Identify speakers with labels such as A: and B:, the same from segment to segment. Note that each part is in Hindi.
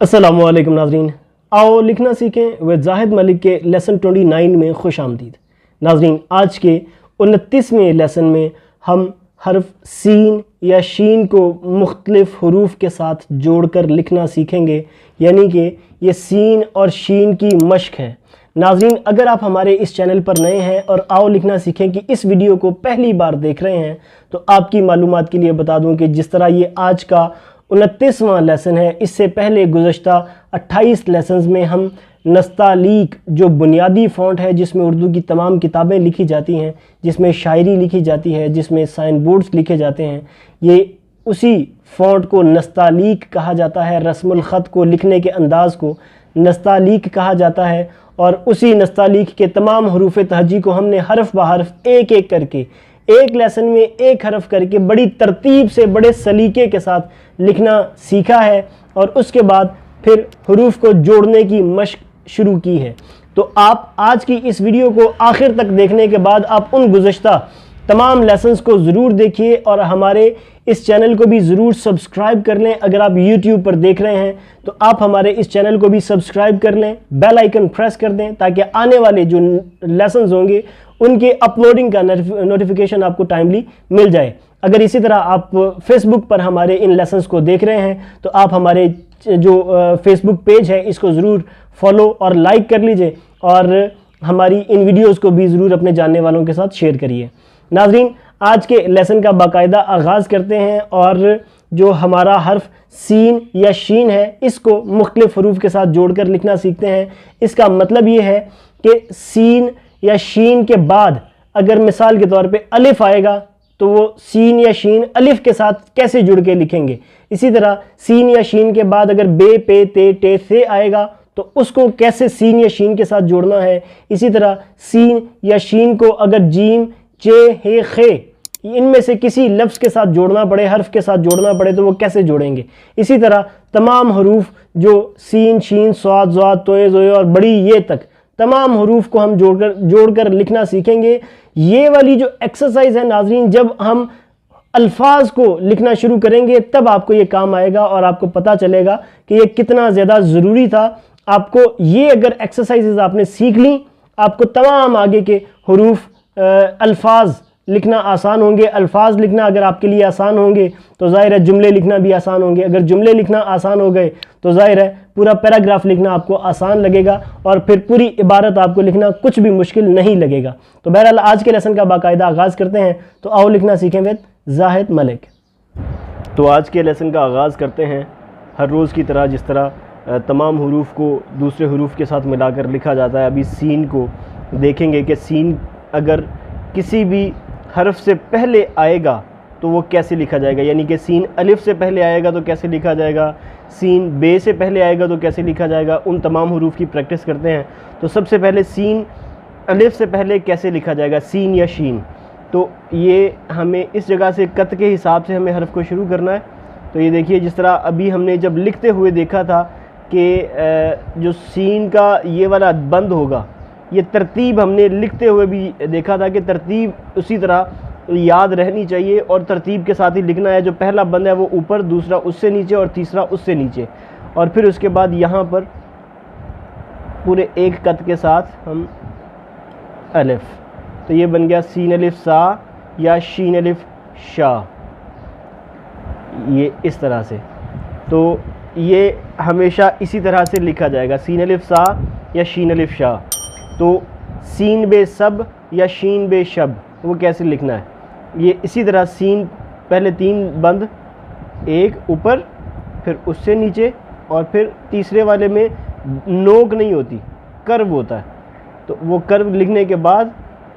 A: अस्सलामुअलैकुम नाज़रीन, आओ लिखना सीखें विद जाहिद मलिक के लेसन 29 में खुश आमदीद। नाज़रीन, आज के 29वें लेसन में हम हर्फ सीन या शीन को मुख्तलिफ हरूफ के साथ जोड़कर लिखना सीखेंगे, यानी कि ये सीन और शीन की मश्क है। नाज़रीन, अगर आप हमारे इस चैनल पर नए हैं और आओ लिखना सीखें कि इस वीडियो को पहली बार देख रहे हैं, तो आपकी मालूमात के लिए बता दूं कि जिस तरह ये आज का 29वां लेसन है, इससे पहले गुज़श्ता 28 लेसन्स में हम नस्तालीक जो बुनियादी फ़ॉन्ट है जिसमें उर्दू की तमाम किताबें लिखी जाती हैं, जिसमें शायरी लिखी जाती है, जिसमें साइन बोर्ड्स लिखे जाते हैं, ये उसी फ़ॉन्ट को नस्तालीक कहा जाता है। रस्मुल ख़त को लिखने के अंदाज़ को नस्तालीक कहा जाता है और उसी नस्तालीक के तमाम हरूफ तहजी को हमने हरफ ब हरफ एक एक करके एक लेसन में एक हरफ करके बड़ी तरतीब से बड़े सलीके के साथ लिखना सीखा है और उसके बाद फिर हरूफ को जोड़ने की मशक शुरू की है। तो आप आज की इस वीडियो को आखिर तक देखने के बाद आप उन गुज़श्ता तमाम लेसन्स को ज़रूर देखिए और हमारे इस चैनल को भी ज़रूर सब्सक्राइब कर लें। अगर आप YouTube पर देख रहे हैं तो आप हमारे इस चैनल को भी सब्सक्राइब कर लें, बेल आइकन प्रेस कर दें ताकि आने वाले जो लेसन्स होंगे उनके अपलोडिंग का नोटिफिकेशन आपको टाइमली मिल जाए। अगर इसी तरह आप फेसबुक पर हमारे इन लेसन्स को देख रहे हैं तो आप हमारे जो फेसबुक पेज है इसको ज़रूर फॉलो और लाइक कर लीजिए और हमारी इन वीडियोज़ को भी ज़रूर अपने जानने वालों के साथ शेयर करिए। नाज़रीन, आज के लेसन का बाकायदा आगाज़ करते हैं और जो हमारा हर्फ सीन या शीन है इसको मुख्तलिफ हरूफ के साथ जोड़कर लिखना सीखते हैं। इसका मतलब ये है कि सीन या शीन के बाद अगर मिसाल के तौर पे अलिफ आएगा तो वो सीन या शीन अलिफ के साथ कैसे जुड़ के लिखेंगे। इसी तरह सीन या शीन के बाद अगर बे पे ते टे से आएगा तो उसको कैसे सीन या शीन के साथ जोड़ना है। इसी तरह सीन या शीन को अगर जीम चे हे खे इनमें से किसी लफ्ज़ के साथ जोड़ना पड़े, हर्फ के साथ जोड़ना पड़े तो वो कैसे जोड़ेंगे। इसी तरह तमाम हरूफ जो सीन शीन स्वाद ज़ाद तोए ज़ोए और बड़ी ये तक तमाम हरूफ को हम जोड़कर लिखना सीखेंगे। ये वाली जो एक्सरसाइज है नाज़रीन, जब हम अल्फाज को लिखना शुरू करेंगे तब आपको ये काम आएगा और आपको पता चलेगा कि ये कितना ज़्यादा ज़रूरी था। आपको ये अगर एक्सरसाइजेज आपने सीख ली, आपको तमाम आगे के हरूफ अल्फाज लिखना आसान होंगे। अल्फाज लिखना अगर आपके लिए आसान होंगे तो ज़ाहिर है जुमले लिखना भी आसान होंगे। अगर जुमले लिखना आसान हो गए तो ज़ाहिर है पूरा पैराग्राफ लिखना आपको आसान लगेगा और फिर पूरी इबारत आपको लिखना कुछ भी मुश्किल नहीं लगेगा। तो बहरहाल आज के लेसन का बाकायदा आगाज़ करते हैं। तो आओ लिखना सीखें विद जाहिद मलिक। तो आज के लेसन का आगाज़ करते हैं। हर रोज़ की तरह जिस तरह तमाम हरूफ को दूसरे हरूफ के साथ मिलाकर लिखा जाता है, अभी सीन को देखेंगे कि सीन अगर किसी भी हर्फ से पहले आएगा तो वो कैसे लिखा जाएगा। यानी कि सीन अलिफ से पहले आएगा तो कैसे लिखा जाएगा, सीन बे से पहले आएगा तो कैसे लिखा जाएगा। उन तमाम हरूफ की प्रैक्टिस करते हैं। तो सबसे पहले सीन अलिफ से पहले कैसे लिखा जाएगा, सीन या शीन। तो ये हमें इस जगह से कत के हिसाब से हमें हर्फ को शुरू करना है। तो ये देखिए, जिस तरह अभी हमने जब लिखते हुए देखा था कि जो सीन का ये वाला बंद होगा, ये तरतीब हमने लिखते हुए भी देखा था कि तरतीब उसी तरह याद रहनी चाहिए और तरतीब के साथ ही लिखना है। जो पहला बंद है वो ऊपर, दूसरा उससे नीचे और तीसरा उससे नीचे, और फिर उसके बाद यहाँ पर पूरे एक कत के साथ हम अलिफ। तो ये बन गया सीन अलिफ सा या शीन अलिफ शाह, ये इस तरह से। तो ये हमेशा इसी तरह से लिखा जाएगा, सीन अलिफ सा या शीन अलिफ शाह। तो सीन बे सब या शीन बे शब वो कैसे लिखना है, ये इसी तरह सीन पहले तीन बंद, एक ऊपर फिर उससे नीचे और फिर तीसरे वाले में नोक नहीं होती, कर्व होता है। तो वो कर्व लिखने के बाद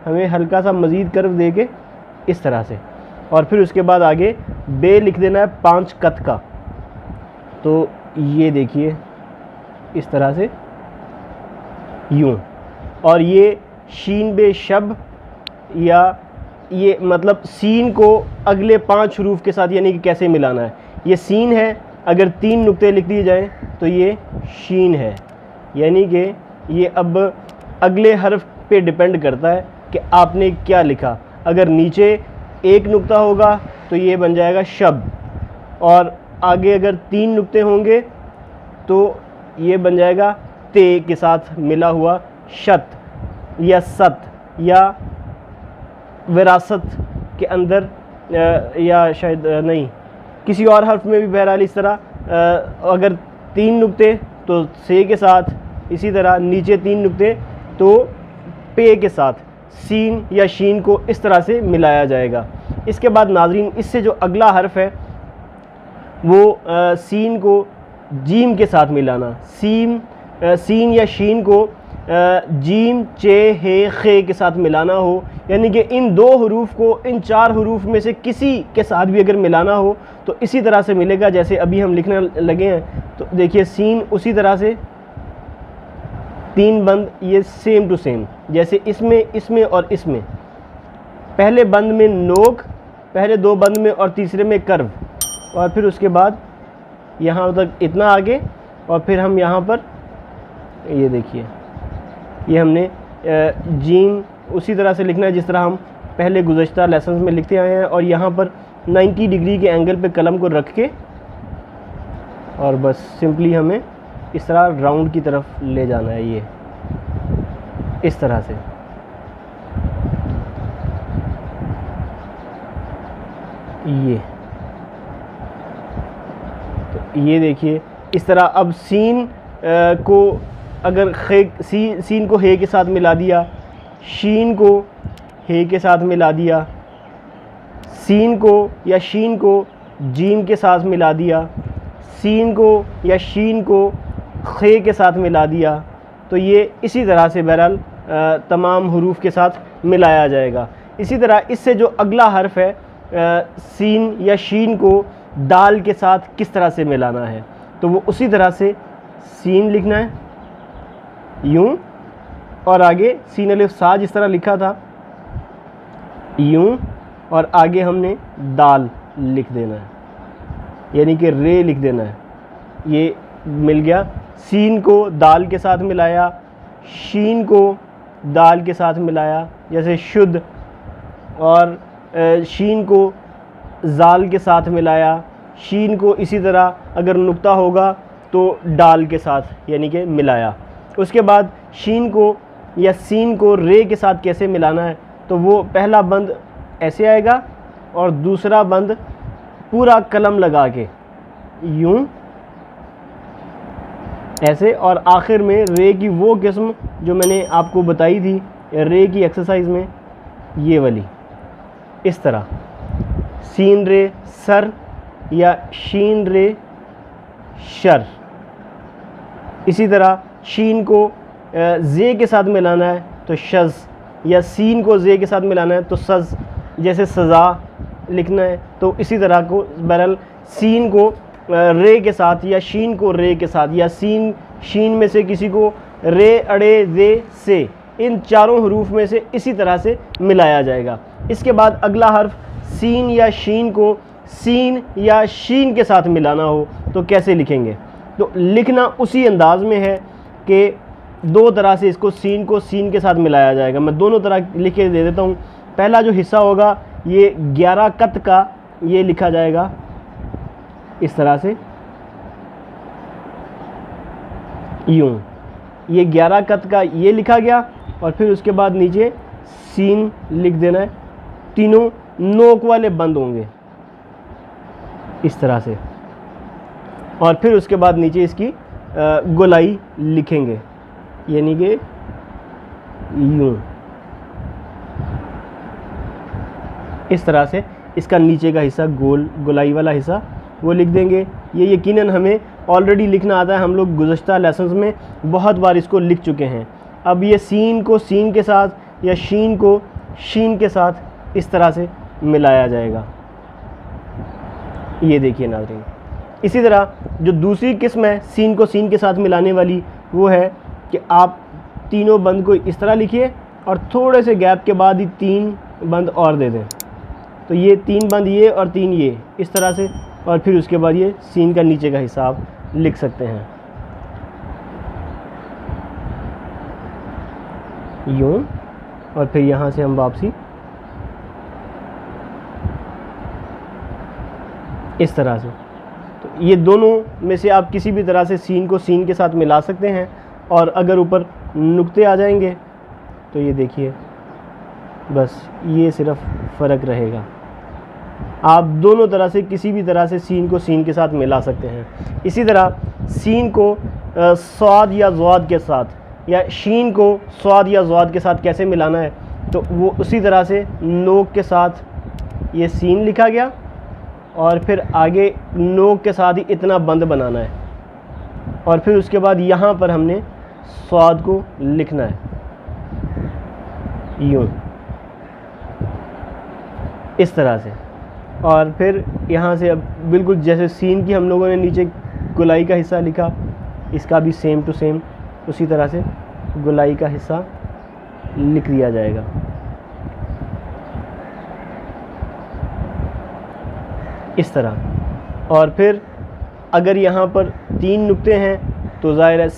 A: हमें हल्का सा मज़ीद कर्व दे के इस तरह से, और फिर उसके बाद आगे बे लिख देना है 5 कत का। तो ये देखिए इस तरह से यूँ। और ये शीन बे शब, या ये मतलब सीन को अगले 5 हरूफ के साथ यानी कि कैसे मिलाना है। ये सीन है, अगर 3 नुक्ते लिख दिए जाएँ तो ये शीन है। यानी कि ये अब अगले हर्फ पे डिपेंड करता है कि आपने क्या लिखा। अगर नीचे 1 नुक्ता होगा तो ये बन जाएगा शब, और आगे अगर 3 नुक्ते होंगे तो ये बन जाएगा ते के साथ मिला हुआ शत या सत, या विरासत के अंदर या शायद नहीं किसी और हर्फ में भी बहरहाल इस तरह अगर 3 नुक्ते तो से के साथ, इसी तरह नीचे 3 नुक्ते तो पे के साथ सीन या शीन को इस तरह से मिलाया जाएगा। इसके बाद नाज़रीन इससे जो अगला हर्फ है वो सीन को जीम के साथ मिलाना। सीन या शीन को जीम चे हे खे के साथ मिलाना हो, यानी कि इन 2 हरूफ को इन 4 हरूफ में से किसी के साथ भी अगर मिलाना हो तो इसी तरह से मिलेगा जैसे अभी हम लिखने लगे हैं। तो देखिए सीन उसी तरह से 3 बंद, ये सेम टू सेम जैसे इसमें और इसमें, पहले बंद में नोक, पहले 2 बंद में और तीसरे में कर्व, और फिर उसके बाद यहाँ तक इतना आगे, और फिर हम यहाँ पर ये देखिए ये हमने जीम उसी तरह से लिखना है जिस तरह हम पहले गुज़श्ता लेसन में लिखते आए हैं, और यहाँ पर 90 डिग्री के एंगल पे कलम को रख के और बस सिंपली हमें इस तरह राउंड की तरफ ले जाना है, ये इस तरह से। ये देखिए इस तरह। अब सीन को अगर सीन को हे के साथ मिला दिया, शीन को हे के साथ मिला दिया, सीन को या शीन को जीम के साथ मिला दिया, सीन को या शीन को खे के साथ मिला दिया, तो ये इसी तरह से बहरहाल तमाम हुरूफ के साथ मिलाया जाएगा। इसी तरह इससे जो अगला हर्फ है सीन या शीन को दाल के साथ किस तरह से मिलाना है, तो वो उसी तरह से सीन लिखना है यूं, और आगे सीन अलिफ सा जिस तरह लिखा था यूं, और आगे हमने दाल लिख देना है, यानी कि रे लिख देना है। ये मिल गया। सीन को दाल के साथ मिलाया, शीन को दाल के साथ मिलाया जैसे शुद्ध, और शीन को जाल के साथ मिलाया, शीन को इसी तरह अगर नुक्ता होगा तो डाल के साथ यानी कि मिलाया। उसके बाद शीन को या सीन को रे के साथ कैसे मिलाना है, तो वो पहला बंद ऐसे आएगा और दूसरा बंद पूरा कलम लगा के यूं ऐसे, और आखिर में रे की वो किस्म जो मैंने आपको बताई थी रे की एक्सरसाइज में, ये वाली इस तरह सीन रे सर या शीन रे शर। इसी तरह शीन को जे के साथ मिलाना है तो शज, या सीन को जे के साथ मिलाना है तो सज, जैसे सज़ा लिखना है तो इसी तरह को बहरहाल सीन को रे के साथ या शीन को रे के साथ, या शीन में से किसी को रे अड़े जे से, इन चारों हरूफ में से इसी तरह से मिलाया जाएगा। इसके बाद अगला हर्फ सीन या शीन को सीन या शीन के साथ मिलाना हो तो कैसे लिखेंगे, तो लिखना उसी अंदाज में है कि 2 तरह से इसको सीन को सीन के साथ मिलाया जाएगा। मैं दोनों तरह लिख के दे देता हूँ। पहला जो हिस्सा होगा ये 11 कत का, ये लिखा जाएगा इस तरह से यूं, ये 11 कत का ये लिखा गया, और फिर उसके बाद नीचे सीन लिख देना है। तीनों नोक वाले बंद होंगे इस तरह से, और फिर उसके बाद नीचे इसकी गोलाई लिखेंगे यानी कि यूं, इस तरह से इसका नीचे का हिस्सा गोलाई वाला हिस्सा वो लिख देंगे। ये यकीनन हमें ऑलरेडी लिखना आता है, हम लोग गुज़श्ता लेसन्स में बहुत बार इसको लिख चुके हैं। अब ये सीन को सीन के साथ या शीन को शीन के साथ इस तरह से मिलाया जाएगा। ये देखिए नाज़रीन, इसी तरह जो दूसरी किस्म है सीन को सीन के साथ मिलाने वाली, वो है कि आप तीनों बंद को इस तरह लिखिए और थोड़े से गैप के बाद ही 3 बंद और दे दें, तो ये 3 बंद ये और 3 ये इस तरह से, और फिर उसके बाद ये सीन का नीचे का हिस्सा आप लिख सकते हैं यूं, और फिर यहाँ से हम वापसी इस तरह से। तो ये दोनों में से आप किसी भी तरह से सीन को सीन के साथ मिला सकते हैं। और अगर ऊपर नुक्ते आ जाएंगे तो ये देखिए बस ये सिर्फ फ़र्क रहेगा। आप दोनों तरह से किसी भी तरह से सीन को सीन के साथ मिला सकते हैं। इसी तरह सीन को स्वाद या ज़्वाद के साथ या शीन को स्वाद या ज़्वाद के साथ कैसे मिलाना है, तो वो उसी तरह से नोक के साथ ये सीन लिखा गया और फिर आगे नोक के साथ ही इतना बंद बनाना है और फिर उसके बाद यहाँ पर हमने स्वाद को लिखना है यूँ इस तरह से। और फिर यहाँ से अब बिल्कुल जैसे सीन की हम लोगों ने नीचे गुलाई का हिस्सा लिखा, इसका भी सेम टू सेम उसी तरह से गुलाई का हिस्सा लिख दिया जाएगा। इस तरह। और फिर अगर यहाँ पर 3 नुक्ते हैं तो ज़ाहिर है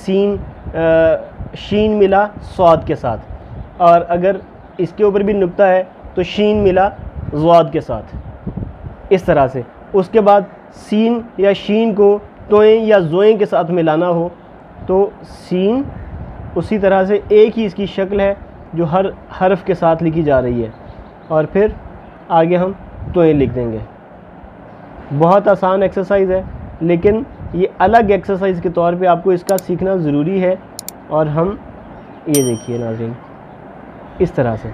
A: शीन मिला स्वाद के साथ, और अगर इसके ऊपर भी नुक्ता है तो शीन मिला ज़्वाद के साथ, इस तरह से। उसके बाद सीन या शीन को तोएं या ज़ोएं के साथ मिलाना हो तो सीन उसी तरह से एक ही इसकी शक्ल है जो हर हर्फ के साथ लिखी जा रही है, और फिर आगे हम तोएं लिख देंगे। बहुत आसान एक्सरसाइज है, लेकिन ये अलग एक्सरसाइज के तौर पे आपको इसका सीखना ज़रूरी है। और हम ये देखिए नाज़रीन इस तरह से,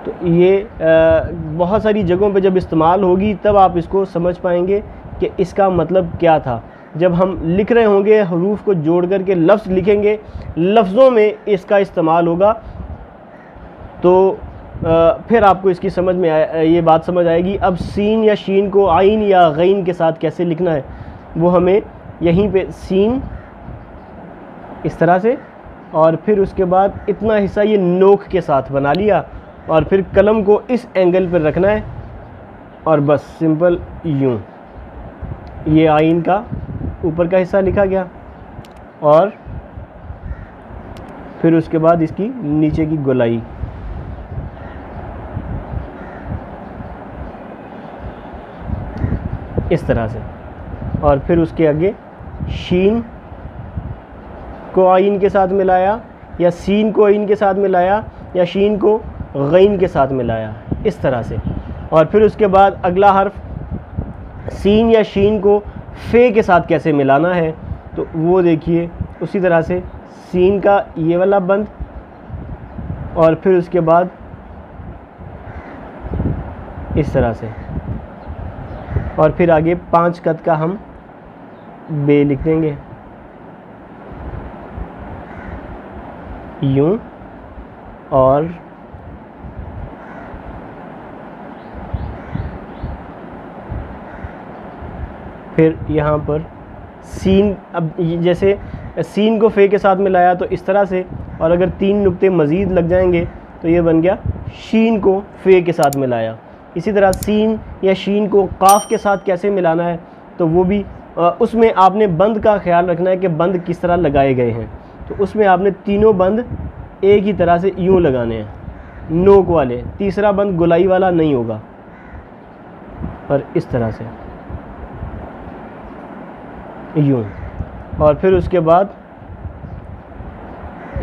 A: तो ये बहुत सारी जगहों पे जब इस्तेमाल होगी तब आप इसको समझ पाएंगे कि इसका मतलब क्या था। जब हम लिख रहे होंगे हरूफ को जोड़ करके लफ्ज़ लिखेंगे, लफ्ज़ों में इसका इस्तेमाल होगा, तो फिर आपको इसकी समझ में ये बात समझ आएगी। अब सीन या शीन को आइन या गैन के साथ कैसे लिखना है, वो हमें यहीं पे सीन इस तरह से, और फिर उसके बाद इतना हिस्सा ये नोक के साथ बना लिया, और फिर कलम को इस एंगल पर रखना है और बस सिंपल यूँ ये आइन का ऊपर का हिस्सा लिखा गया, और फिर उसके बाद इसकी नीचे की गोलाई। इस तरह से। और फिर उसके आगे शीन को आइन के साथ मिलाया, या सीन को आइन के साथ मिलाया, या शीन को गैन के साथ मिलाया, इस तरह से। और फिर उसके बाद अगला हर्फ सीन या शीन को फे के साथ कैसे मिलाना है, तो वो देखिए उसी तरह से सीन का ये वाला बंद, और फिर उसके बाद इस तरह से, और फिर आगे 5 कद का हम बे लिख देंगे यूं, और फिर यहाँ पर सीन, अब जैसे सीन को फे के साथ मिलाया तो इस तरह से, और अगर 3 नुक्ते मज़ीद लग जाएंगे तो ये बन गया शीन को फे के साथ मिलाया। इसी तरह सीन या शीन को काफ के साथ कैसे मिलाना है, तो वो भी उसमें आपने बंद का ख्याल रखना है कि बंद किस तरह लगाए गए हैं। तो उसमें आपने तीनों बंद एक ही तरह से यूँ लगाने हैं, नोक वाले, तीसरा बंद गुलाई वाला नहीं होगा, और इस तरह से यूँ। और फिर उसके बाद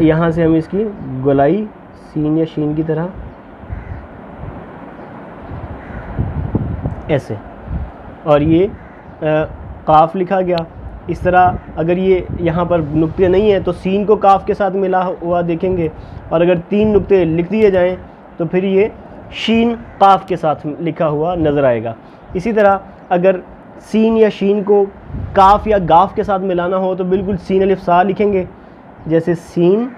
A: यहाँ से हम इसकी गुलाई सीन या शीन की तरह ऐसे, और ये काफ लिखा गया इस तरह। अगर ये यहाँ पर नुक्ते नहीं है तो सीन को काफ के साथ मिला हुआ देखेंगे, और अगर 3 नुक्ते लिख दिए जाएं तो फिर ये शीन काफ के साथ लिखा हुआ नज़र आएगा। इसी तरह अगर सीन या शीन को काफ या गाफ के साथ मिलाना हो तो बिल्कुल सीन अलिफ सा लिखेंगे, जैसे सीन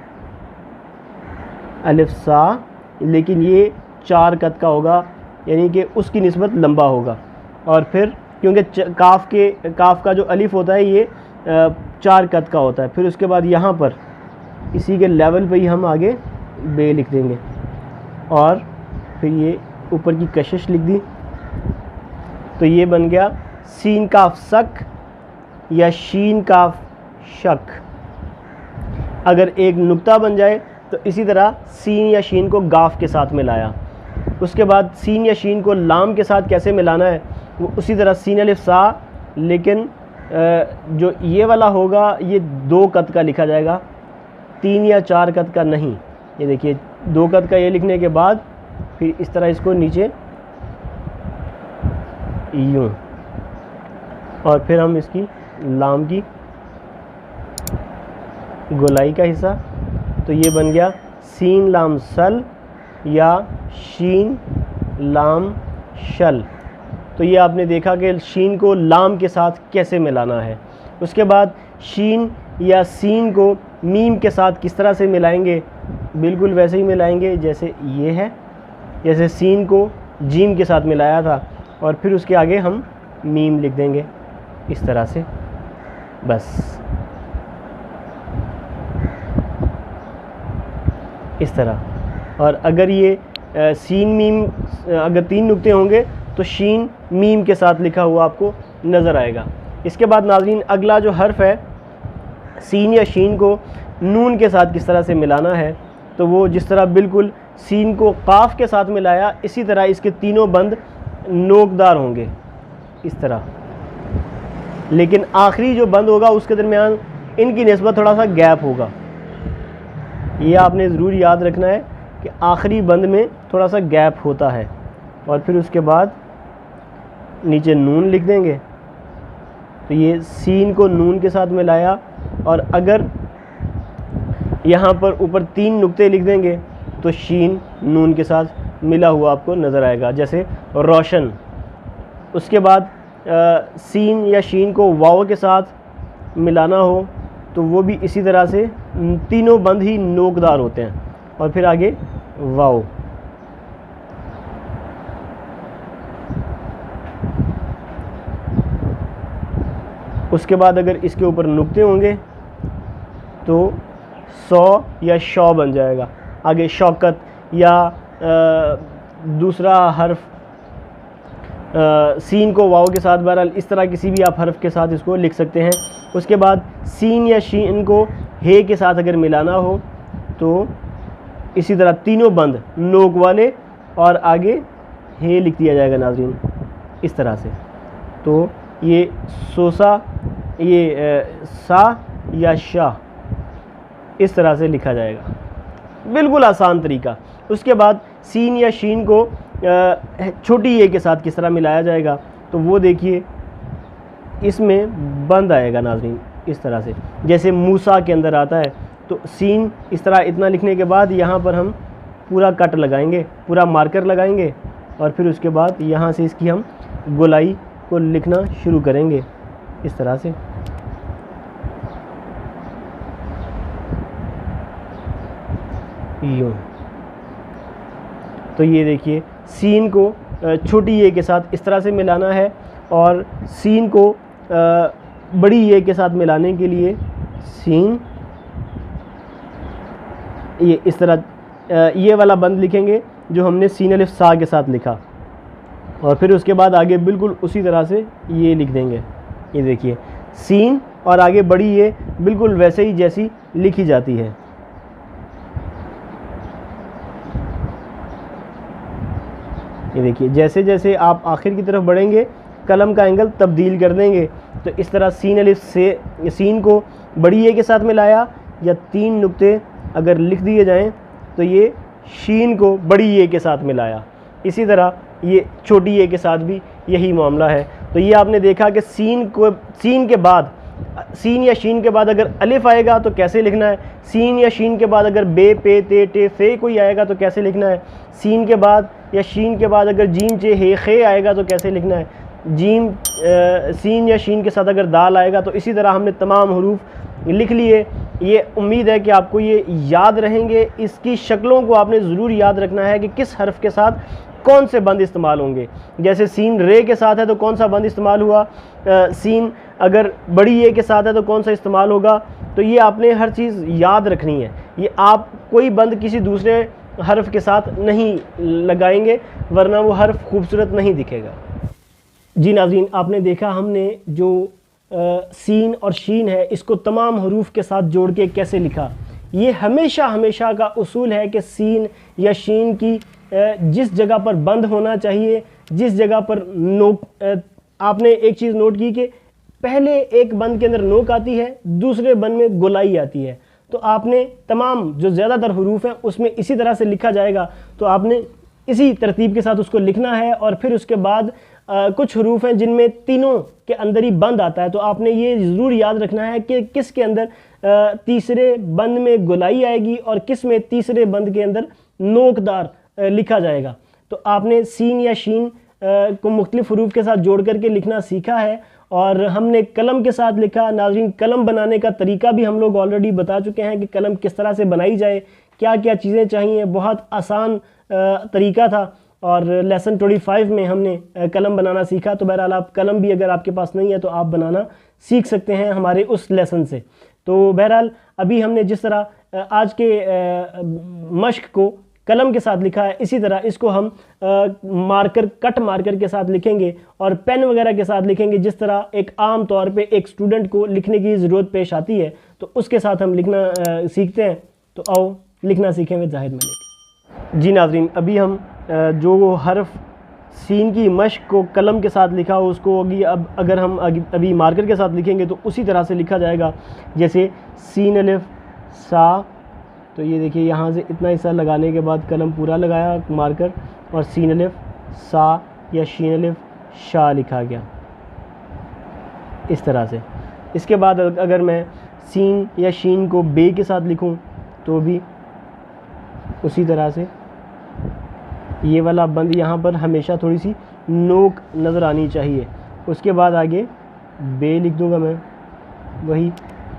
A: अलिफ सा, लेकिन ये 4 कद का होगा, यानी कि उसकी निस्बत लंबा होगा। और फिर क्योंकि काफ का जो अलिफ होता है ये 4 कद का होता है। फिर उसके बाद यहाँ पर इसी के लेवल पे ही हम आगे बे लिख देंगे, और फिर ये ऊपर की कशिश लिख दी, तो ये बन गया सीन काफ सक या शीन काफ शक। अगर एक नुक्ता बन जाए तो इसी तरह सीन या शीन को गाफ के साथ मिलाया। उसके बाद सीन या शीन को लाम के साथ कैसे मिलाना है, वो उसी तरह सीन अलिफ सा लेकिन जो ये वाला होगा ये 2 कद का लिखा जाएगा, 3 या 4 कद का नहीं। ये देखिए 2 कद का ये लिखने के बाद फिर इस तरह इसको नीचे यूँ, और फिर हम इसकी लाम की गोलाई का हिस्सा, तो ये बन गया सीन लाम सल या शीन लाम शल। तो ये आपने देखा कि शीन को लाम के साथ कैसे मिलाना है। उसके बाद शीन या सीन को मीम के साथ किस तरह से मिलाएंगे, बिल्कुल वैसे ही मिलाएंगे जैसे ये है, जैसे सीन को जीम के साथ मिलाया था, और फिर उसके आगे हम मीम लिख देंगे इस तरह से, बस इस तरह। और अगर ये सीन मीम अगर 3 नुक्ते होंगे तो शीन मीम के साथ लिखा हुआ आपको नज़र आएगा। इसके बाद नाज़रीन अगला जो हर्फ है, सीन या शीन को नून के साथ किस तरह से मिलाना है, तो वो जिस तरह बिल्कुल सीन को काफ के साथ मिलाया, इसी तरह इसके तीनों बंद नोकदार होंगे इस तरह, लेकिन आखिरी जो बंद होगा उसके दरमियान इनकी निस्बत थोड़ा सा गैप होगा। ये आपने ज़रूर याद रखना है कि आखिरी बंद में थोड़ा सा गैप होता है। और फिर उसके बाद नीचे नून लिख देंगे, तो ये सीन को नून के साथ मिलाया, और अगर यहाँ पर ऊपर 3 नुक्ते लिख देंगे तो शीन नून के साथ मिला हुआ आपको नज़र आएगा, जैसे रोशन। उसके बाद सीन या शीन को वाव के साथ मिलाना हो तो वो भी इसी तरह से तीनों बंद ही नोकदार होते हैं, और फिर आगे वाव। उसके बाद अगर इसके ऊपर नुक्ते होंगे तो सौ या शौ बन जाएगा। आगे शौकत या दूसरा हर्फ सीन को वाव के साथ, बहरहाल इस तरह किसी भी आप हर्फ के साथ इसको लिख सकते हैं। उसके बाद सीन या शीन को हे के साथ अगर मिलाना हो तो इसी तरह तीनों बंद नोक वाले, और आगे हे लिख दिया जाएगा नाज़रीन इस तरह से। तो ये सोसा, ये सा या शाह इस तरह से लिखा जाएगा, बिल्कुल आसान तरीका। उसके बाद सीन या शीन को छोटी ए के साथ किस तरह मिलाया जाएगा, तो वो देखिए इसमें बंद आएगा नाज़रीन इस तरह से, जैसे मूसा के अंदर आता है। तो सीन इस तरह इतना लिखने के बाद यहाँ पर हम पूरा कट लगाएंगे, पूरा मार्कर लगाएंगे, और फिर उसके बाद यहाँ से इसकी हम गोलाई को लिखना शुरू करेंगे इस तरह से। यूँ, तो ये देखिए सीन को छोटी ए के साथ इस तरह से मिलाना है, और सीन को बड़ी ए के साथ मिलाने के लिए सीन ये इस तरह ये वाला बंद लिखेंगे जो हमने सीन अलिफ सा के साथ लिखा, और फिर उसके बाद आगे बिल्कुल उसी तरह से ये लिख देंगे। ये देखिए सीन और आगे बड़ी ये बिल्कुल वैसे ही जैसी लिखी जाती है। ये देखिए जैसे जैसे आप आखिर की तरफ बढ़ेंगे कलम का एंगल तब्दील कर देंगे। तो इस तरह सीन अलिफ से सीन को बड़ी ए के साथ मिलाया, या 3 नुक्ते अगर लिख दिए जाएं तो ये शीन को बड़ी ए के साथ मिलाया। इसी तरह ये छोटी ए के साथ भी यही मामला है। तो ये आपने देखा कि सीन के बाद, सीन या शीन के बाद अगर अलिफ आएगा तो कैसे लिखना है, सीन या शीन के बाद अगर बे पे ते टे फे कोई आएगा तो कैसे लिखना है, सीन के बाद या शीन के बाद अगर जीम चे हे खे आएगा तो कैसे लिखना है, जीम सीन या शीन के साथ अगर दाल आएगा। तो इसी तरह हमने तमाम हरूफ लिख लिए। ये उम्मीद है कि आपको ये याद रहेंगे। इसकी शक्लों को आपने ज़रूर याद रखना है कि किस हर्फ के साथ कौन से बंद इस्तेमाल होंगे। जैसे सीन रे के साथ है तो कौन सा बंद इस्तेमाल हुआ, सीन अगर बड़ी ए के साथ है तो कौन सा इस्तेमाल होगा। तो ये आपने हर चीज़ याद रखनी है। ये आप कोई बंद किसी दूसरे हर्फ के साथ नहीं लगाएंगे वरना वो हर्फ खूबसूरत नहीं दिखेगा। जी नाज़रीन, आपने देखा हमने जो सीन और शीन है इसको तमाम हरूफ के साथ जोड़ के कैसे लिखा। ये हमेशा का उसूल है कि सीन या शीन की जिस जगह पर बंद होना चाहिए, जिस जगह पर आपने एक चीज़ नोट की कि पहले एक बंद के अंदर नोक आती है, दूसरे बंद में गोलाई आती है। तो आपने तमाम जो ज़्यादातर हरूफ हैं उसमें इसी तरह से लिखा जाएगा, तो आपने इसी तरतीब के साथ उसको लिखना है। और फिर उसके बाद कुछ हरूफ हैं जिनमें तीनों के अंदर ही बंद आता है, तो आपने ये ज़रूर याद रखना है कि किस के अंदर तीसरे बंद में गोलाई आएगी और किस में तीसरे बंद के अंदर नोकदार लिखा जाएगा। तो आपने सीन या शीन को मुख्तलिफ हरूफ के साथ जोड़ करके लिखना सीखा है। और हमने कलम के साथ लिखा। नाज़रीन, कलम बनाने का तरीका भी हम लोग ऑलरेडी बता चुके हैं कि कलम किस तरह से बनाई जाए, क्या क्या चीज़ें चाहिए। बहुत आसान तरीका था और लेसन 25 में हमने कलम बनाना सीखा। तो बहरहाल आप कलम भी अगर आपके पास नहीं है तो आप बनाना सीख सकते हैं हमारे उस लेसन से। तो बहरहाल अभी हमने जिस तरह आज के मश्क को कलम के साथ लिखा है, इसी तरह इसको हम मार्कर, कट मार्कर के साथ लिखेंगे और पेन वगैरह के साथ लिखेंगे, जिस तरह एक आम तौर पे एक स्टूडेंट को लिखने की ज़रूरत पेश आती है, तो उसके साथ हम लिखना सीखते हैं। तो आओ लिखना सीखें विद जाहिद मलिक। जी नाज़रीन, अभी हम जो हर्फ सीन की मश्क को कलम के साथ लिखा हो उसको अब अगर हम अभी मार्कर के साथ लिखेंगे तो उसी तरह से लिखा जाएगा। जैसे सीन अलिफ सा, तो ये देखिए यहाँ से इतना हिस्सा लगाने के बाद कलम पूरा लगाया मार्कर, और सीन अलिफ सा या शीन अलिफ शा लिखा गया इस तरह से। इसके बाद अगर मैं सीन या शीन को बे के साथ लिखूं तो भी उसी तरह से ये वाला बंद यहाँ पर हमेशा थोड़ी सी नोक नज़र आनी चाहिए। उसके बाद आगे बे लिख दूँगा मैं, वही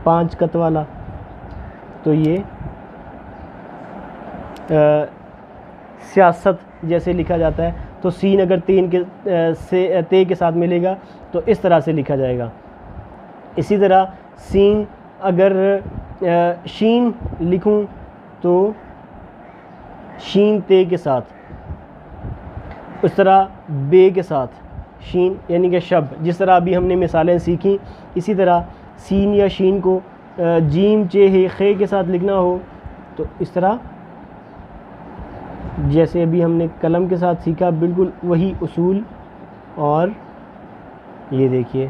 A: 5 कत वाला। तो ये सियासत जैसे लिखा जाता है, तो सीन अगर ते के साथ मिलेगा तो इस तरह से लिखा जाएगा। इसी तरह सीन अगर शीन लिखूं तो शीन ते के साथ, उस तरह बे के साथ शीन यानी कि शब, जिस तरह अभी हमने मिसालें सीखी, इसी तरह सीन या शीन को जीम चे हे खे के साथ लिखना हो तो इस तरह जैसे अभी हमने कलम के साथ सीखा, बिल्कुल वही उसूल। और ये देखिए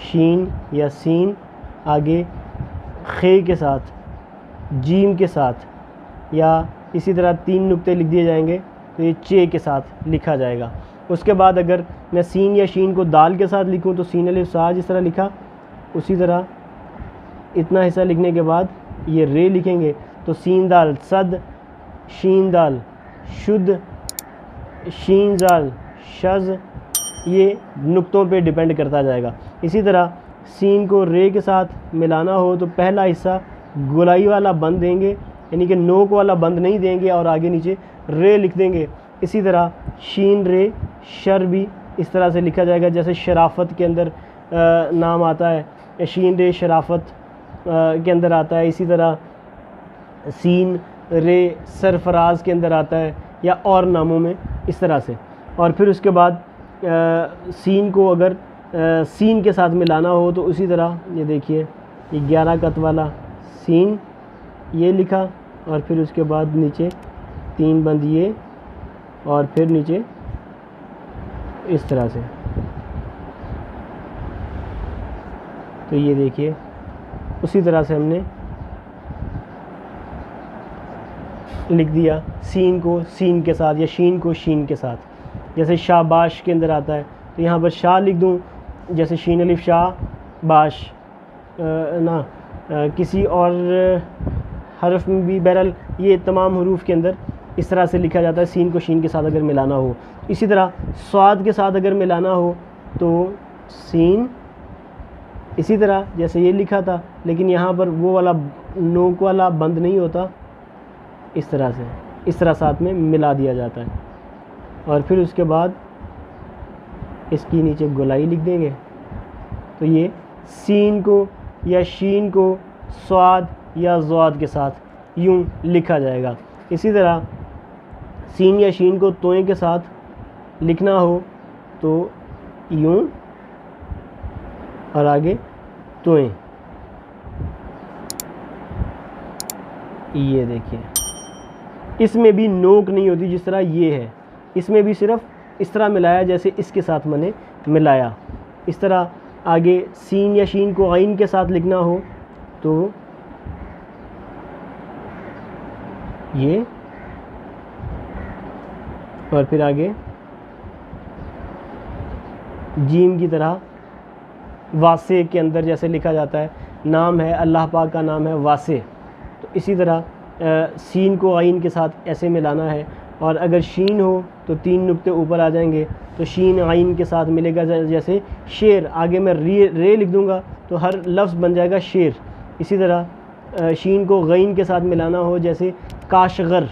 A: शीन या सीन आगे खे के साथ, जीम के साथ, या इसी तरह 3 नुक्ते लिख दिए जाएंगे तो ये चे के साथ लिखा जाएगा। उसके बाद अगर मैं सीन या शीन को दाल के साथ लिखूं तो सीन अलिफ सा जिस तरह लिखा, उसी तरह इतना हिस्सा लिखने के बाद ये रे लिखेंगे तो सीन दाल सद, शीन दाल शुद्ध, शीन जाल शज, ये नुक्तों पे डिपेंड करता जाएगा। इसी तरह सीन को रे के साथ मिलाना हो तो पहला हिस्सा गोलाई वाला बंद देंगे, यानी कि नोक वाला बंद नहीं देंगे और आगे नीचे रे लिख देंगे। इसी तरह शीन रे शर भी इस तरह से लिखा जाएगा, जैसे शराफत के अंदर नाम आता है, या शीन रे शराफत के अंदर आता है। इसी तरह सीन रे सरफराज के अंदर आता है, या और नामों में इस तरह से। और फिर उसके बाद सीन को अगर सीन के साथ मिलाना हो तो उसी तरह ये देखिए ये 11 कत वाला सीन ये लिखा, और फिर उसके बाद नीचे 3 बंद ये, और फिर नीचे इस तरह से। तो ये देखिए उसी तरह से हमने लिख दिया सीन को सीन के साथ या शीन को शीन के साथ। जैसे शाबाश के अंदर आता है तो यहाँ पर शाह लिख दूँ, जैसे शीन अलिफ शाह बाश किसी और हरफ में भी। बहरहाल ये तमाम हरूफ के अंदर इस तरह से लिखा जाता है सीन को शीन के साथ अगर मिलाना हो। इसी तरह स्वाद के साथ अगर मिलाना हो तो सीन इसी तरह जैसे ये लिखा था, लेकिन यहाँ पर वो वाला नोक वाला बंद नहीं होता, इस तरह साथ में मिला दिया जाता है। और फिर उसके बाद इसकी नीचे गोलाई लिख देंगे तो ये सीन को या शीन को स्वाद या ज़्वाद के साथ यूं लिखा जाएगा। इसी तरह सीन या शीन को तोए के साथ लिखना हो तो यूं और आगे तोए। ये देखिए इसमें भी नोक नहीं होती जिस तरह ये है, इसमें भी सिर्फ इस तरह मिलाया जैसे इसके साथ मैंने मिलाया। इस तरह आगे सीन या शीन को आइन के साथ लिखना हो तो ये, और फिर आगे जीम की तरह वासे के अंदर जैसे लिखा जाता है, नाम है अल्लाह पाक का नाम है वासे, तो इसी तरह सीन को आइन के साथ ऐसे मिलाना है। और अगर शीन हो तो 3 नुक्ते ऊपर आ जाएंगे, तो शीन आइन के साथ मिलेगा जैसे शेर, आगे मैं रे लिख दूंगा तो हर लफ्ज़ बन जाएगा शेर। इसी तरह शीन को गैन के साथ मिलाना हो जैसे काशगर,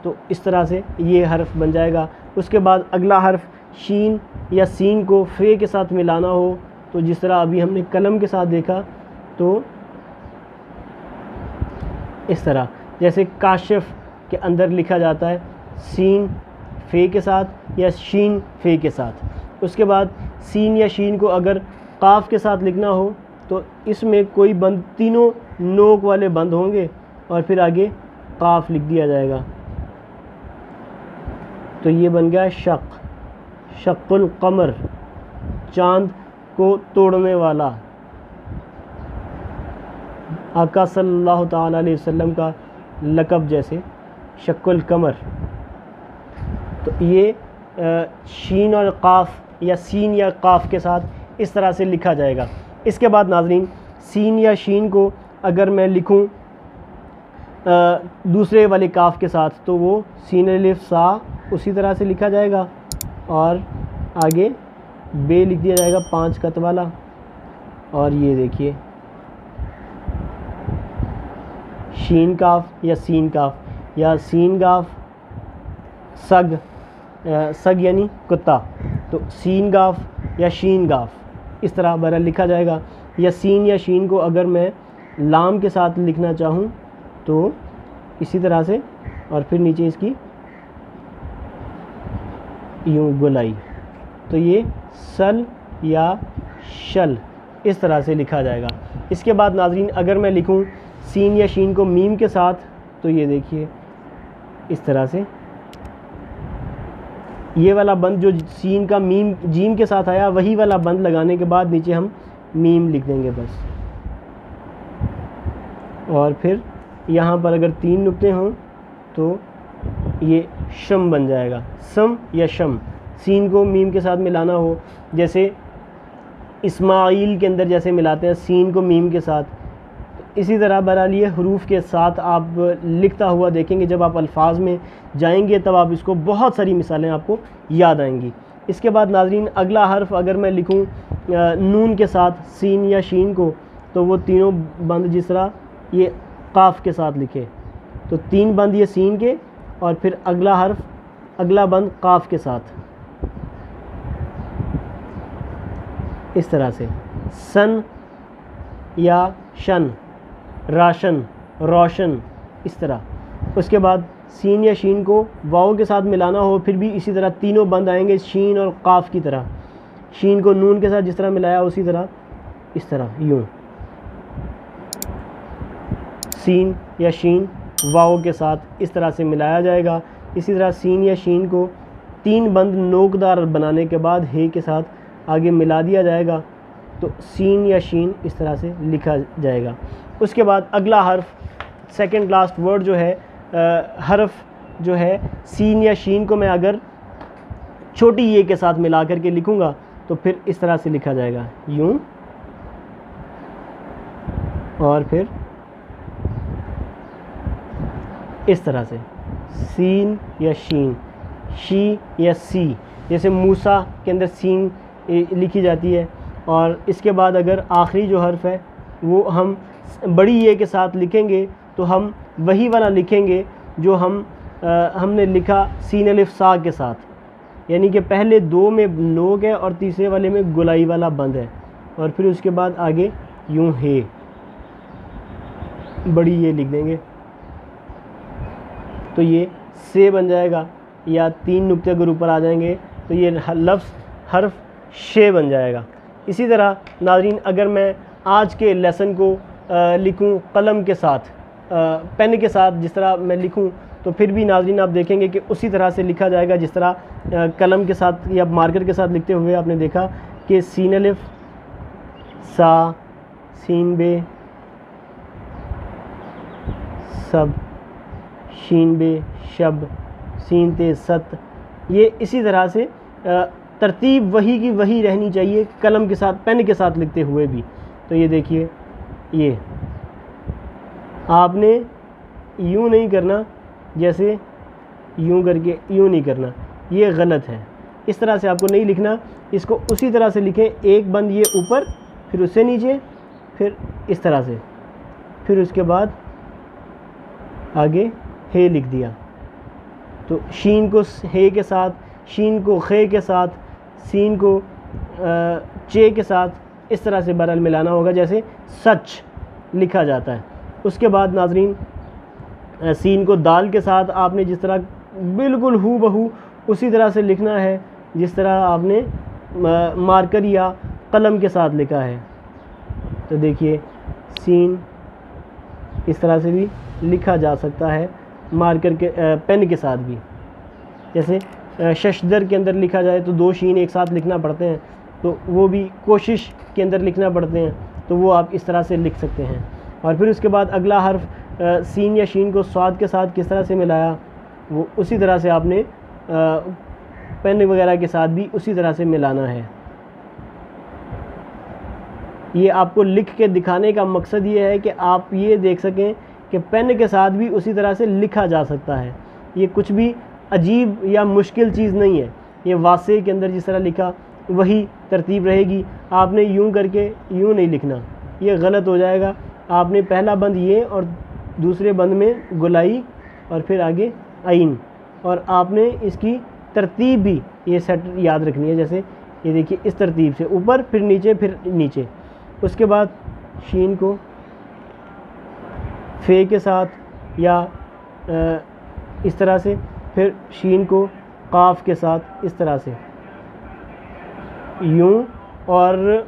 A: तो इस तरह से ये हर्फ बन जाएगा। उसके बाद अगला हर्फ शीन या सीन को फे के साथ मिलाना हो तो जिस तरह अभी हमने कलम के साथ देखा, तो इस तरह जैसे काशिफ के अंदर लिखा जाता है सीन फे के साथ या शीन फे के साथ। उसके बाद सीन या शीन को अगर काफ के साथ लिखना हो तो इसमें कोई बंद, तीनों नोक वाले बंद होंगे और फिर आगे काफ लिख दिया जाएगा, तो ये बन गया शक, शक्कुल कमर, चांद को तोड़ने वाला। आका सल्लल्लाहु ताला अलैहि वसल्लम का लक़ब जैसे शक्कुल कमर। तो ये शीन और काफ या सीन या काफ के साथ इस तरह से लिखा जाएगा। इसके बाद नाज़रीन सीन या शीन को अगर मैं लिखूं दूसरे वाले काफ के साथ तो वो सीन अलिफ सा उसी तरह से लिखा जाएगा और आगे बे लिख दिया जाएगा 5 कत वाला। और ये देखिए शीन काफ या सीन काफ या सीन काफ सग, सग यानी कुत्ता, तो सीन गाफ या शीन गाफ इस तरह बहरहाल लिखा जाएगा। या सीन या शीन को अगर मैं लाम के साथ लिखना चाहूँ तो इसी तरह से, और फिर नीचे इसकी यूँ गोलाई, तो ये सल या शल इस तरह से लिखा जाएगा। इसके बाद नाज़रीन अगर मैं लिखूँ सीन या शीन को मीम के साथ तो ये देखिए इस तरह से, ये वाला बंद जो सीन का मीम जीम के साथ आया वही वाला बंद लगाने के बाद नीचे हम मीम लिख देंगे बस। और फिर यहाँ पर अगर 3 नुक्ते हों तो ये शम बन जाएगा, सम या शम। सीन को मीम के साथ मिलाना हो जैसे इस्माइल के अंदर जैसे मिलाते हैं सीन को मीम के साथ, इसी तरह बहरहाल ये हरूफ के साथ आप लिखता हुआ देखेंगे। जब आप अल्फाज में जाएंगे तब आप इसको बहुत सारी मिसालें आपको याद आएंगी। इसके बाद नाज़रीन अगला हर्फ अगर मैं लिखूं नून के साथ सीन या शीन को तो वो तीनों बंद जिस तरह ये काफ के साथ लिखे, तो 3 बंद ये सीन के और फिर अगला हर्फ अगला बंद काफ के साथ इस तरह से, सन या शन, राशन, रोशन इस तरह। उसके बाद सीन या शीन को वाव के साथ मिलाना हो फिर भी इसी तरह तीनों बंद आएंगे शीन और काफ की तरह। शीन को नून के साथ जिस तरह मिलाया उसी तरह इस तरह यूँ, सीन या शीन वाव के साथ इस तरह से मिलाया जाएगा। इसी तरह सीन या शीन को 3 बंद नोकदार बनाने के बाद हे के साथ आगे मिला दिया जाएगा, तो सीन या शीन इस तरह से लिखा जाएगा। उसके बाद अगला हर्फ सेकंड लास्ट वर्ड जो है हर्फ जो है सीन या शीन को मैं अगर छोटी ये के साथ मिला करके लिखूँगा तो फिर इस तरह से लिखा जाएगा यूँ, और फिर इस तरह से सीन या शीन, शी या सी, जैसे मूसा के अंदर सीन लिखी जाती है। और इसके बाद अगर आखिरी जो हर्फ है वो हम बड़ी ये के साथ लिखेंगे तो हम वही वाला लिखेंगे जो हमने लिखा सीन अलिफ सा के साथ, यानी कि पहले 2 में नोक है और तीसरे वाले में गुलाई वाला बंद है, और फिर उसके बाद आगे यूँ है बड़ी ये लिख देंगे तो ये से बन जाएगा, या 3 नुक्ते अगर ऊपर आ जाएंगे तो ये लफ्ज़ हर्फ शे बन जाएगा। इसी तरह नाज़रीन अगर मैं आज के लेसन को लिखूं कलम के साथ, पेन के साथ जिस तरह मैं लिखूं तो फिर भी नाज़रीन आप देखेंगे कि उसी तरह से लिखा जाएगा जिस तरह कलम के साथ या मार्कर के साथ लिखते हुए आपने देखा कि सीन अलिफ सा, सीन बे, सब, शीन बे, शब, सीन ते, सत। ये इसी तरह से तरतीब वही की वही रहनी चाहिए, कलम के साथ, पेन के साथ लिखते हुए भी। तो ये देखिए, ये आपने यूँ नहीं करना, जैसे यूँ करके यूँ नहीं करना, ये गलत है। इस तरह से आपको नहीं लिखना, इसको उसी तरह से लिखें, एक बंद ये ऊपर, फिर उससे नीचे, फिर इस तरह से, फिर उसके बाद आगे हे लिख दिया। तो शीन को हे के साथ, शीन को खे के साथ, सीन को चे के साथ, इस तरह से बहरहाल मिलाना होगा जैसे सच लिखा जाता है। उसके बाद नाजरीन, सीन को दाल के साथ आपने जिस तरह बिल्कुल हू बहू उसी तरह से लिखना है जिस तरह आपने मार्कर या कलम के साथ लिखा है। तो देखिए, सीन इस तरह से भी लिखा जा सकता है मार्कर के पेन के साथ भी। जैसे शशदर के अंदर लिखा जाए तो 2 शीन एक साथ लिखना पड़ते हैं, तो वो भी कोशिश के अंदर लिखना पड़ते हैं, तो वो आप इस तरह से लिख सकते हैं। और फिर उसके बाद अगला हर्फ सीन या शीन को स्वाद के साथ किस तरह से मिलाया, वो उसी तरह से आपने पेन वगैरह के साथ भी उसी तरह से मिलाना है। ये आपको लिख के दिखाने का मकसद ये है कि आप ये देख सकें कि पेन के साथ भी उसी तरह से लिखा जा सकता है। ये कुछ भी अजीब या मुश्किल चीज़ नहीं है। ये वासे के अंदर जिस तरह लिखा वही तरतीब रहेगी। आपने यूं करके यूं नहीं लिखना, ये गलत हो जाएगा। आपने पहला बंद ये और दूसरे बंद में गुलाई और फिर आगे आइन, और आपने इसकी तरतीब भी ये सेट याद रखनी है। जैसे ये देखिए, इस तरतीब से ऊपर, फिर नीचे, फिर नीचे। उसके बाद शीन को फे के साथ या इस तरह से, फिर शीन को काफ के साथ इस तरह से यूं, और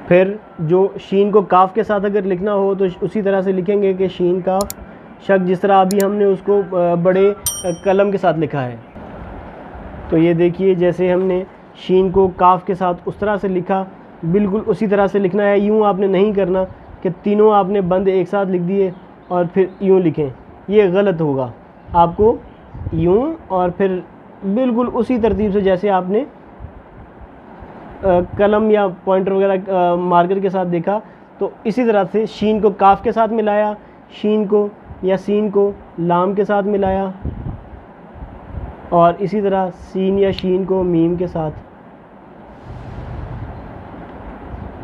A: फिर जो शीन को काफ के साथ अगर लिखना हो तो उसी तरह से लिखेंगे कि शीन काफ शक, जिस तरह अभी हमने उसको बड़े कलम के साथ लिखा है। तो ये देखिए, जैसे हमने शीन को काफ के साथ उस तरह से लिखा, बिल्कुल उसी तरह से लिखना है। यूं आपने नहीं करना कि तीनों आपने बंद एक साथ लिख दिए और फिर यूं लिखें, ये गलत होगा। आपको यूं और फिर बिल्कुल उसी तरतीब से जैसे आपने कलम या पॉइंटर वगैरह मार्कर के साथ देखा, तो इसी तरह से शीन को काफ के साथ मिलाया, शीन को या सीन को लाम के साथ मिलाया, और इसी तरह सीन या शीन को मीम के साथ,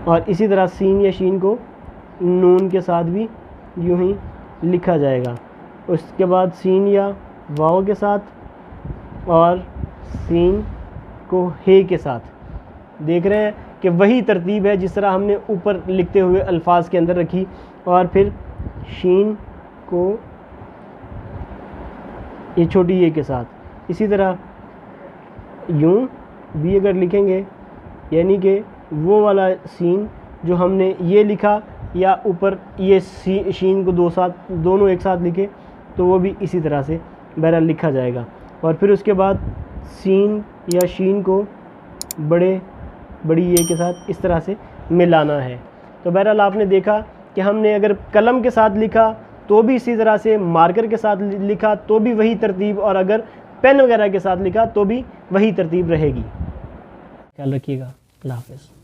A: और इसी तरह सीन या शीन को नून के साथ भी यूं ही लिखा जाएगा। उसके बाद सीन या वाव के साथ, और सीन को हे के साथ। देख रहे हैं कि वही तरतीब है जिस तरह हमने ऊपर लिखते हुए अल्फाज के अंदर रखी। और फिर शीन को ये छोटी ए के साथ इसी तरह यूं भी अगर लिखेंगे, यानी कि वो वाला सीन जो हमने ये लिखा या ऊपर ये शीन को दोनों एक साथ लिखे, तो वो भी इसी तरह से बहरहाल लिखा जाएगा। और फिर उसके बाद सीन या शीन को बड़ी ए के साथ इस तरह से मिलाना है। तो बहरहाल आपने देखा कि हमने अगर कलम के साथ लिखा तो भी इसी तरह से, मार्कर के साथ लिखा तो भी वही तरतीब, और अगर पेन वगैरह के साथ लिखा तो भी वही तरतीब रहेगी। ख्याल रखिएगा। अल्लाह हाफ़िज़।